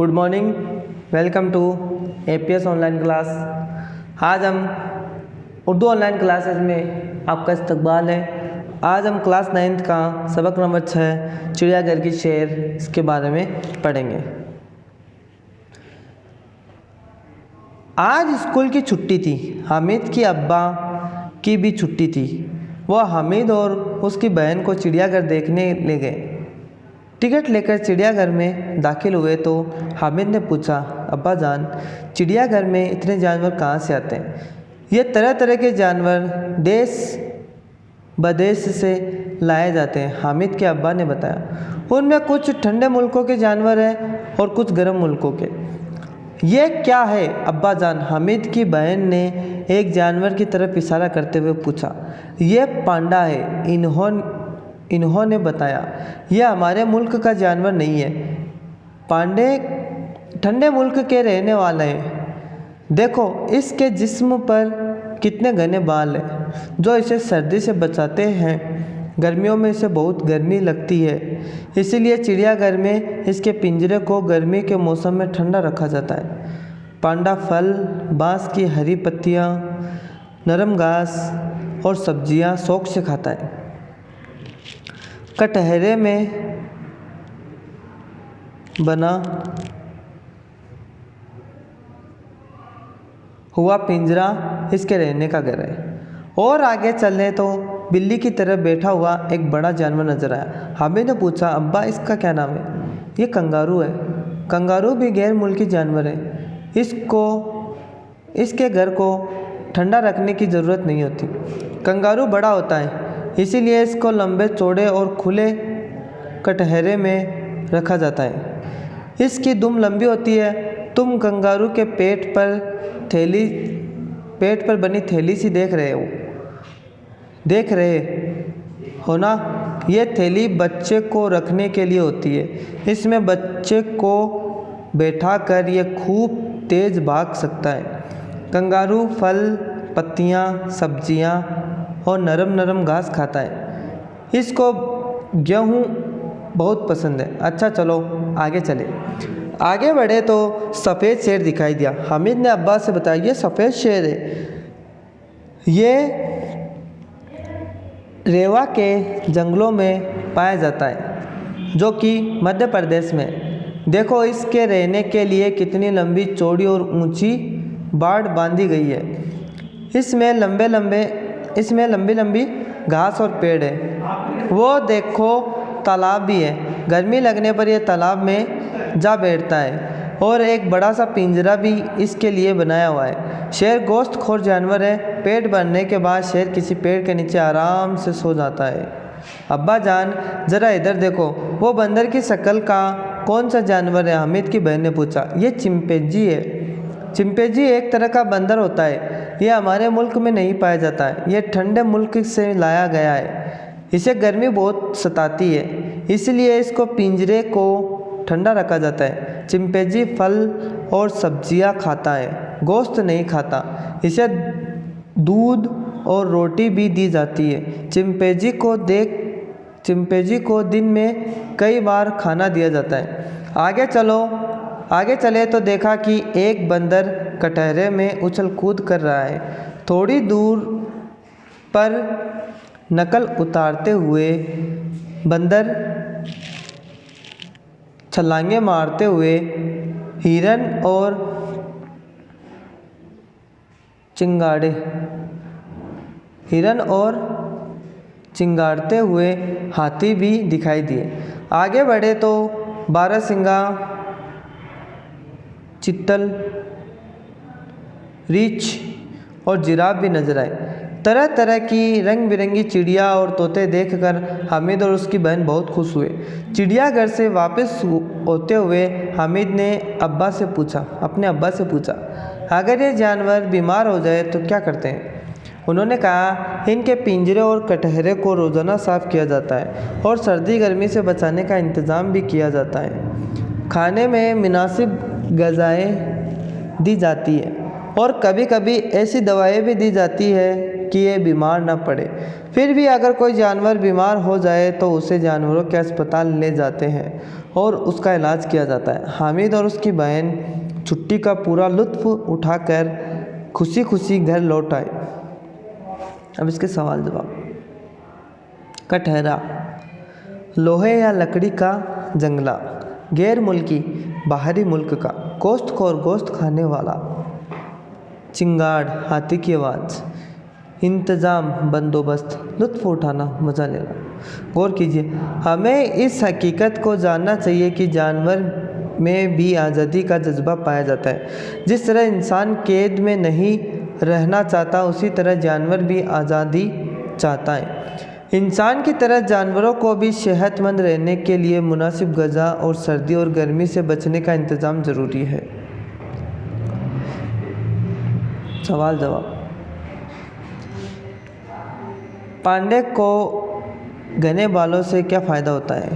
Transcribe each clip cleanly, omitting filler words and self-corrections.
Good morning, welcome to APS online class. आज हम Urdu online classes में आपका इस्तकबाल है। आज हम क्लास 9th का सबक नंबर 6 चिड़ियाघर की शेर इसके बारे में पढ़ेंगे। आज स्कूल की छुट्टी थी। हामिद की अब्बा की भी छुट्टी थी। वह हामिद और उसकी बहन को चिड़ियाघर देखने ले गए। टिकट लेकर चिड़ियाघर में दाखिल हुए तो हामिद ने पूछा, अब्बा जान, चिड़ियाघर में इतने जानवर कहाँ से आते हैं? ये तरह तरह के जानवर देश बदेश से लाए जाते हैं। हामिद के अब्बा ने बताया, उनमें कुछ ठंडे मुल्कों के जानवर हैं और कुछ गर्म मुल्कों के। ये क्या है अब्बा जान? हामिद की बहन ने एक जानवर की तरफ इशारा करते हुए पूछा। ये पांडा है, इन्होंने बताया। यह हमारे मुल्क का जानवर नहीं है। पांडे ठंडे मुल्क के रहने वाले हैं। देखो इसके जिस्म पर कितने घने बाल हैं जो इसे सर्दी से बचाते हैं। गर्मियों में इसे बहुत गर्मी लगती है, इसीलिए चिड़ियाघर में इसके पिंजरे को गर्मी के मौसम में ठंडा रखा जाता है। पांडा फल, बांस की हरी पत्तियाँ, नरम घास और सब्जियाँ शौक से खाता है। कटहरे में बना हुआ पिंजरा इसके रहने का घर है। और आगे चलने तो बिल्ली की तरह बैठा हुआ एक बड़ा जानवर नजर आया। हामिद ने पूछा, अब्बा इसका क्या नाम है? ये कंगारू है। कंगारू भी गैर मुल्की जानवर है। इसके घर को ठंडा रखने की ज़रूरत नहीं होती। कंगारू बड़ा होता है, इसीलिए इसको लंबे चौड़े और खुले कटहरे में रखा जाता है। इसकी दुम लंबी होती है। तुम कंगारू के पेट पर बनी थैली सी देख रहे हो ना? ये थैली बच्चे को रखने के लिए होती है। इसमें बच्चे को बैठाकर ये खूब तेज भाग सकता है। कंगारू फल, पत्तियाँ, सब्जियाँ और नरम नरम घास खाता है। इसको गेहूँ बहुत पसंद है। अच्छा चलो आगे चले। आगे बढ़े तो सफ़ेद शेर दिखाई दिया। हामिद ने अब्बा से बताया, ये सफ़ेद शेर है। ये रेवा के जंगलों में पाया जाता है, जो कि मध्य प्रदेश में। देखो इसके रहने के लिए कितनी लंबी चौड़ी और ऊंची बाड़ बांधी गई है। इसमें लंबी लंबी घास और पेड़ है। वो देखो तालाब भी है। गर्मी लगने पर यह तालाब में जा बैठता है और एक बड़ा सा पिंजरा भी इसके लिए बनाया हुआ है। शेर गोश्तखोर जानवर है। पेट भरने के बाद शेर किसी पेड़ के नीचे आराम से सो जाता है। अब्बा जान ज़रा इधर देखो, वो बंदर की शक्ल का कौन सा जानवर है? हामिद की बहन ने पूछा। ये चिंपैंजी है। चिंपैंजी एक तरह का बंदर होता है। यह हमारे मुल्क में नहीं पाया जाता है। यह ठंडे मुल्क से लाया गया है। इसे गर्मी बहुत सताती है, इसलिए इसको पिंजरे को ठंडा रखा जाता है। चिंपैंजी फल और सब्जियां खाता है, गोश्त नहीं खाता। इसे दूध और रोटी भी दी जाती है। चिंपैंजी को दिन में कई बार खाना दिया जाता है। आगे चले तो देखा कि एक बंदर कटहरे में उछल कूद कर रहा है। थोड़ी दूर पर नकल उतारते हुए बंदर छलांगे मारते हुए हिरन और चिंगाड़ते हुए हाथी भी दिखाई दिए। आगे बढ़े तो बारहसिंगा, चीतल, रीछ और जिराफ भी नजर आए। तरह तरह की रंग बिरंगी चिड़िया और तोते देखकर हामिद और उसकी बहन बहुत खुश हुए। चिड़ियाघर से वापस होते हुए हामिद ने अपने अब्बा से पूछा, अगर ये जानवर बीमार हो जाए तो क्या करते हैं? उन्होंने कहा, इनके पिंजरे और कटहरे को रोज़ाना साफ़ किया जाता है और सर्दी गर्मी से बचाने का इंतज़ाम भी किया जाता है। खाने में मुनासिब ग़िज़ाएँ दी जाती है और कभी कभी ऐसी दवाएं भी दी जाती है कि ये बीमार ना पड़े। फिर भी अगर कोई जानवर बीमार हो जाए तो उसे जानवरों के अस्पताल ले जाते हैं और उसका इलाज किया जाता है। हामिद और उसकी बहन छुट्टी का पूरा लुत्फ उठाकर खुशी खुशी घर लौट आए। अब इसके सवाल जवाब। कटहरा, लोहे या लकड़ी का जंगला, गैर मुल्की, बाहरी मुल्क का, गोश्तखोर, गोश्त खाने वाला, चिंगाड़, हाथी की आवाज़, इंतज़ाम, बंदोबस्त, लुत्फ़ उठाना, मज़ा लेना। गौर कीजिए, हमें इस हकीकत को जानना चाहिए कि जानवर में भी आज़ादी का जज्बा पाया जाता है। जिस तरह इंसान कैद में नहीं रहना चाहता, उसी तरह जानवर भी आज़ादी चाहता है। इंसान की तरह जानवरों को भी सेहतमंद रहने के लिए मुनासिब ग़िज़ा और सर्दी और गर्मी से बचने का इंतज़ाम ज़रूरी है। सवाल जवाब। पांडे को घने बालों से क्या फ़ायदा होता है?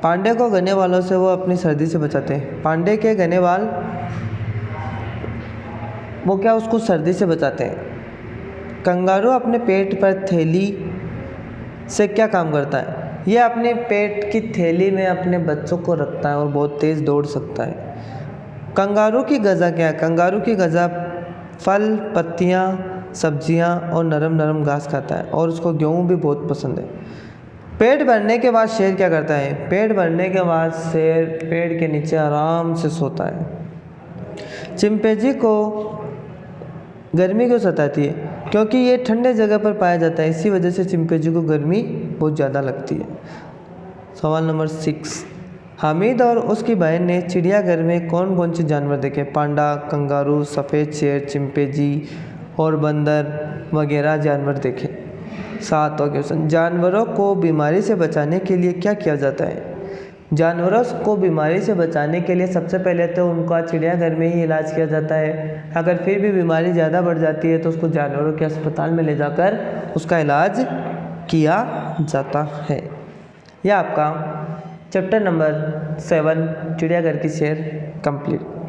पांडे को घने बालों से वो अपनी सर्दी से बचाते हैं। पांडे के घने बाल वो क्या उसको सर्दी से बचाते हैं। कंगारू अपने पेट पर थैली से क्या काम करता है? ये अपने पेट की थैली में अपने बच्चों को रखता है और बहुत तेज़ दौड़ सकता है। कंगारू की ग़िज़ा क्या है? कंगारू की ग़िज़ा फल, पत्तियाँ, सब्जियां और नरम नरम घास खाता है और उसको गेहूँ भी बहुत पसंद है। पेट भरने के बाद शेर क्या करता है? पेट भरने के बाद शेर पेड़ के नीचे आराम से सोता है। चिंपैंजी को गर्मी क्यों सताती है? क्योंकि ये ठंडे जगह पर पाया जाता है, इसी वजह से चिंपैंजी को गर्मी बहुत ज़्यादा लगती है। सवाल नंबर 6। हामिद और उसकी बहन ने चिड़ियाघर में कौन कौन से जानवर देखे? पांडा, कंगारू, सफ़ेद शेर, चिंपैंजी और बंदर वगैरह जानवर देखे। 7वां क्वेश्चन, जानवरों को बीमारी से बचाने के लिए क्या किया जाता है? जानवरों को बीमारी से बचाने के लिए सबसे पहले तो उनका चिड़ियाघर में ही इलाज किया जाता है। अगर फिर भी बीमारी ज़्यादा बढ़ जाती है तो उसको जानवरों के अस्पताल में ले जाकर उसका इलाज किया जाता है। यह आपका चैप्टर नंबर 7 चिड़ियाघर की सैर कंप्लीट।